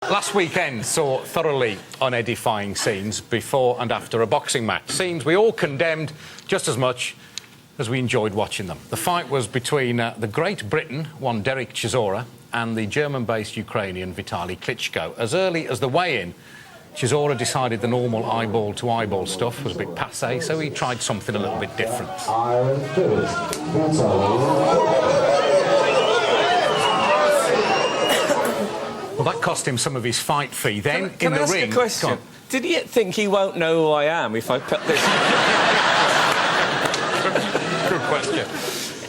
Last weekend saw thoroughly unedifying scenes before and after a boxing match. Scenes we all condemned just as much as we enjoyed watching them. The fight was between the Great Britain, one Derek Chisora, and the German-based Ukrainian Vitaly Klitschko. As early as the weigh-in, Chisora decided the normal eyeball-to-eyeball stuff was a bit passé, so he tried something a little bit different. Well, that cost him some of his fight fee. Then, can in I the ring... ask a question? Did he think he won't know who I am if I put this... Good question.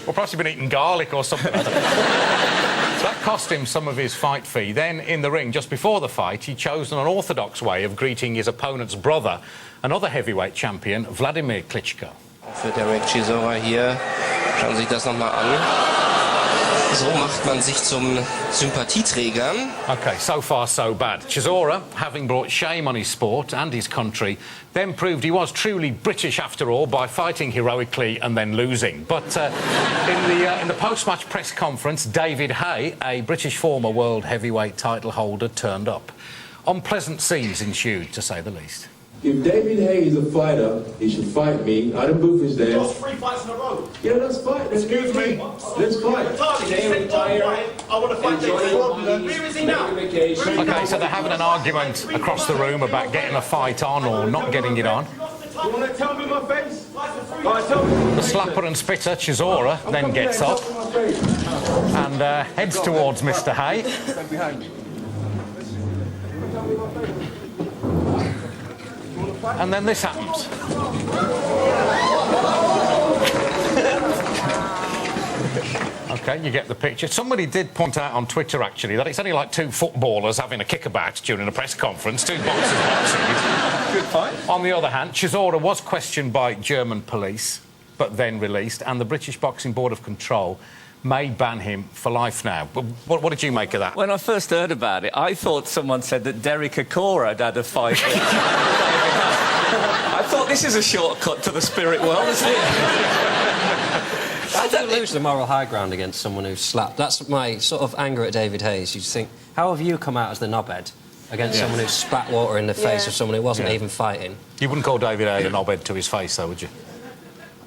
Well, perhaps you've been eating garlic or something. So that cost him some of his fight fee. Then, in the ring, just before the fight, he chose an unorthodox way of greeting his opponent's brother, another heavyweight champion, Vladimir Klitschko. Für Derek Chisora hier, schauen Sie sich das nochmal an. So macht man sich zum Sympathieträger. OK, so far so bad. Chisora, having brought shame on his sport and his country, then proved he was truly British after all by fighting heroically and then losing. But in the post-match press conference, David Haye, a British former world heavyweight title holder, turned up. Unpleasant scenes ensued, to say the least. If David Haye is a fighter, he should fight me. Adam Booth is there. Lost 3 fights in a row. Yeah, let's fight. Excuse me. Let's fight. I want to fight David. Where is he now? OK, so they're having an argument across the room about getting a fight on or not getting it on. You want to tell me my face? Tell me. The slapper and spitter, Chisora, then gets up and heads towards Mr. Haye. And then this happens. OK, you get the picture. Somebody did point out on Twitter, actually, that it's only like two footballers having a kickabout during a press conference, two boxers boxing. Good fight. On the other hand, Chisora was questioned by German police, but then released, and the British Boxing Board of Control may ban him for life now. What did you make of that? When I first heard about it, I thought someone said that Derek Akora had had a fight. I thought, this is a shortcut to the spirit world, isn't it? How do you lose the moral high ground against someone who's slapped? That's my sort of anger at David Haye. You just think, how have you come out as the knobhead against someone who spat water in the face of someone who wasn't even fighting? You wouldn't call David Haye a knobhead to his face, though, would you?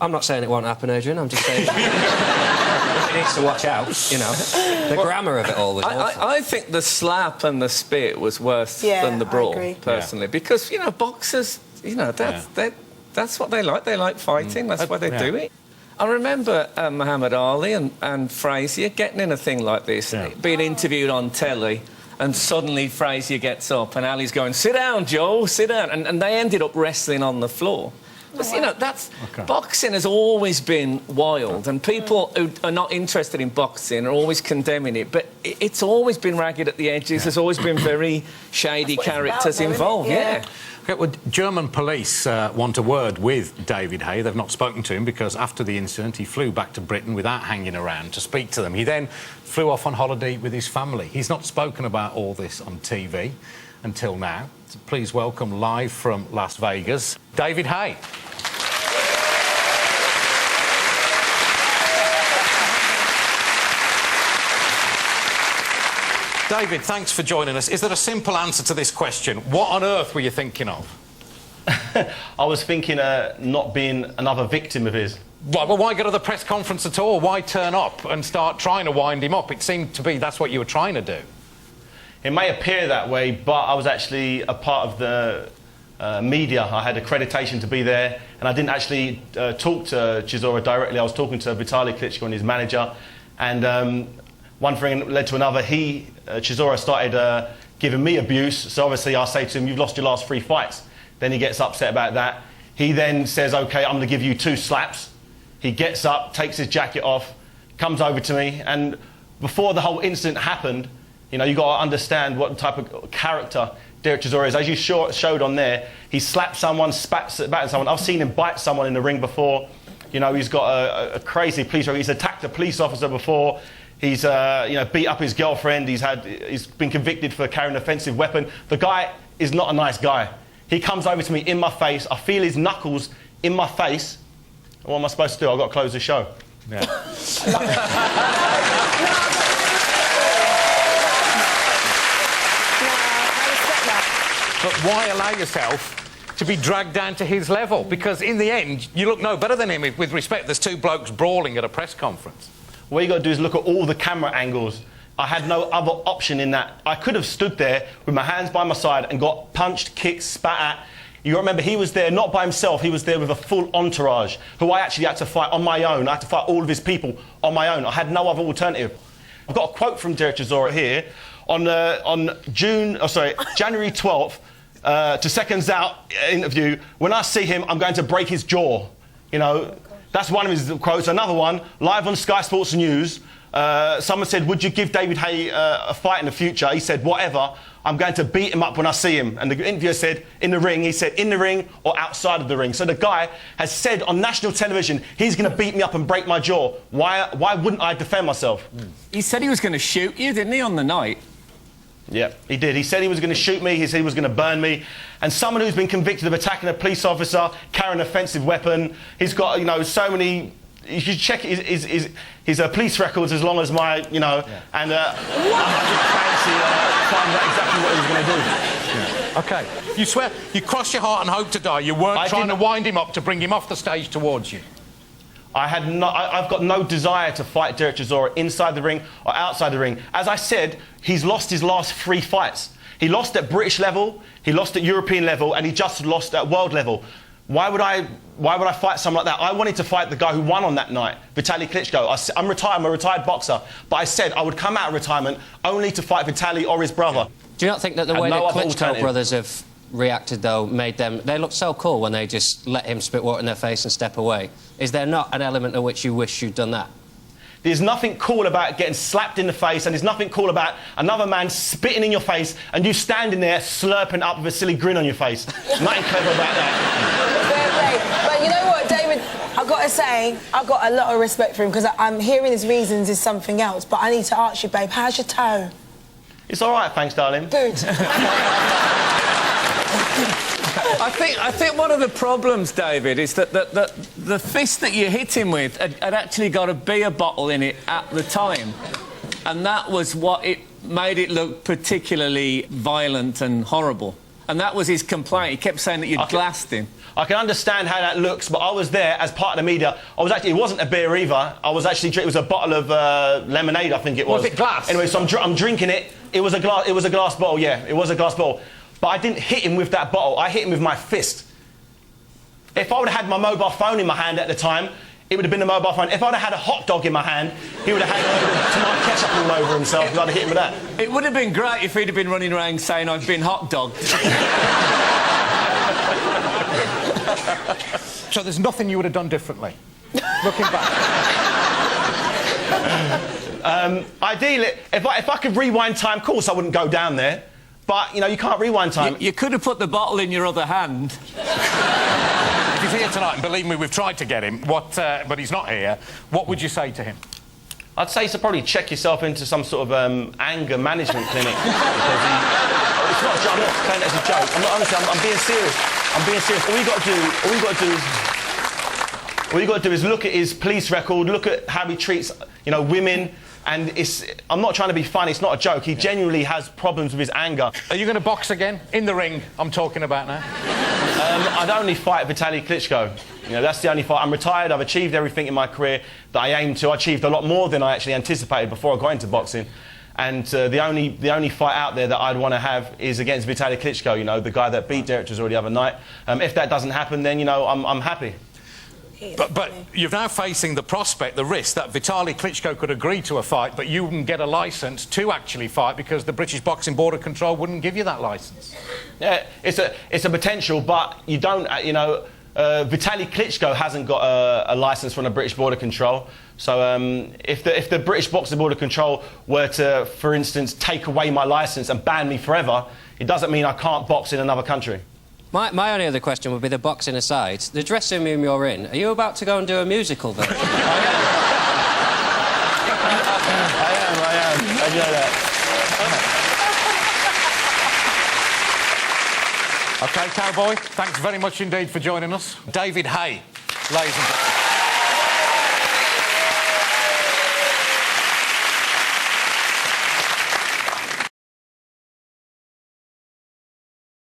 I'm not saying it won't happen, Adrian. I'm just saying... He needs to watch out, you know. The grammar of it all was awful. I think the slap and the spit was worse than the brawl, personally. Because, you know, boxers, you know, that's what they like. They like fighting. That's why they do it. I remember Muhammad Ali and Frazier getting in a thing like this, being interviewed on telly, and suddenly Frazier gets up and Ali's going, "Sit down, Joe, sit down." And they ended up wrestling on the floor. Because, you know, boxing has always been wild, and people who are not interested in boxing are always condemning it, but it's always been ragged at the edges. There's always been very shady characters involved, OK, well, German police want a word with David Haye. They've not spoken to him because after the incident he flew back to Britain without hanging around to speak to them. He then flew off on holiday with his family. He's not spoken about all this on TV until now. So please welcome, live from Las Vegas, David Haye. David, thanks for joining us. Is there a simple answer to this question? What on earth were you thinking of? I was thinking not being another victim of his. Well, why go to the press conference at all? Why turn up and start trying to wind him up? It seemed to be that's what you were trying to do. It may appear that way, but I was actually a part of the media. I had accreditation to be there, and I didn't actually talk to Chisora directly. I was talking to Vitaly Klitschko and his manager, and one thing led to another. Chisora started giving me abuse, so obviously I say to him, "You've lost your last 3 fights." Then he gets upset about that. He then says, "OK, I'm going to give you 2 slaps." He gets up, takes his jacket off, comes over to me, and before the whole incident happened, you know, you've got to understand what type of character Derek Chisora is. As you showed on there, he slapped someone, spat at someone. I've seen him bite someone in the ring before. You know, he's got a crazy police record. He's attacked a police officer before. He's you know, beat up his girlfriend. He's been convicted for carrying an offensive weapon. The guy is not a nice guy. He comes over to me in my face. I feel his knuckles in my face. What am I supposed to do? I've got to close the show. Yeah. why allow yourself to be dragged down to his level? Because in the end, you look no better than him. With respect, there's two blokes brawling at a press conference. What you got to do is look at all the camera angles. I had no other option in that. I could have stood there with my hands by my side and got punched, kicked, spat at. You remember, he was there not by himself, he was there with a full entourage, who I actually had to fight on my own. I had to fight all of his people on my own. I had no other alternative. I've got a quote from Derek Chisora here. On January 12th, to Seconds Out interview, when I see him, I'm going to break his jaw. You know, that's one of his quotes. Another one, live on Sky Sports News, someone said, would you give David Haye a fight in the future? He said, whatever, I'm going to beat him up when I see him. And the interviewer said, in the ring. He said, in the ring or outside of the ring. So the guy has said on national television, he's going to beat me up and break my jaw. Why wouldn't I defend myself? He said he was going to shoot you, didn't he, on the night? Yeah, he did. He said he was going to shoot me. He said he was going to burn me. And someone who's been convicted of attacking a police officer, carrying an offensive weapon, he's got, you know, so many... You should check his police records as long as my, you know... Yeah. And I didn't fancy finding out exactly what he was going to do. Yeah. OK. You swear, you crossed your heart and hoped to die. You weren't trying to wind him up to bring him off the stage towards you. I've got no desire to fight Derek Chisora inside the ring or outside the ring. As I said, he's lost his last 3 fights. He lost at British level, he lost at European level, and he just lost at world level. Why would I fight someone like that? I wanted to fight the guy who won on that night, Vitaly Klitschko. I'm retired, I'm a retired boxer, but I said I would come out of retirement only to fight Vitaly or his brother. Do you not think that the way the Klitschko brothers have reacted, though, made them... They look so cool when they just let him spit water in their face and step away. Is there not an element of which you wish you'd done that? There's nothing cool about getting slapped in the face, and there's nothing cool about another man spitting in your face and you standing there slurping up with a silly grin on your face. Nothing clever about that. But you know what, David? I've got to say, I've got a lot of respect for him because I'm hearing his reasons is something else. But I need to ask you, babe, how's your toe? It's all right, thanks, darling. Good. I think one of the problems, David, is that the fist that you hit him with had actually got a beer bottle in it at the time. And that was what made it look particularly violent and horrible. And that was his complaint. He kept saying that you'd glassed him. I can understand how that looks, but I was there as part of the media. It wasn't a beer either. It was a bottle of lemonade, I think it was. Was it glass? Anyway, so I'm drinking it. It was a glass bottle, yeah. It was a glass bottle. But I didn't hit him with that bottle. I hit him with my fist. If I would have had my mobile phone in my hand at the time, it would have been a mobile phone. If I'd have had a hot dog in my hand, he would have had tomato ketchup all over himself because I'd have hit him with that. It would have been great if he'd have been running around saying I've been hot dogged. So there's nothing you would have done differently, looking back? Ideally, if I could rewind time, of course I wouldn't go down there. But, you know, you can't rewind time. You could have put the bottle in your other hand. If he's here tonight, and believe me, we've tried to get him, but he's not here, what would you say to him? I'd say to probably check yourself into some sort of anger management clinic. Because it's not a joke. I'm not saying it as a joke. I'm being serious. I'm being serious. All you got to do is look at his police record, look at how he treats, you know, women. And I'm not trying to be funny, it's not a joke. He genuinely has problems with his anger. Are you going to box again? In the ring, I'm talking about now. I'd only fight Vitaly Klitschko. You know, that's the only fight. I'm retired, I've achieved everything in my career that I aimed to. I achieved a lot more than I actually anticipated before I got into boxing. And the only fight out there that I'd want to have is against Vitaly Klitschko, you know, the guy that beat Derek Chisora the other night. If that doesn't happen, then, you know, I'm happy. But you're now facing the prospect, the risk, that Vitaly Klitschko could agree to a fight, but you wouldn't get a licence to actually fight because the British Boxing Board of Control wouldn't give you that licence. Yeah, it's a potential, but you don't, you know, Vitaly Klitschko hasn't got a licence from the British Board of Control. So if the British Boxing Board of Control were to, for instance, take away my licence and ban me forever, it doesn't mean I can't box in another country. My only other question would be, the boxing aside, the dressing room you're in, are you about to go and do a musical there? I am. I know that. OK, Cowboy, thanks very much indeed for joining us. David Haye, ladies and gentlemen.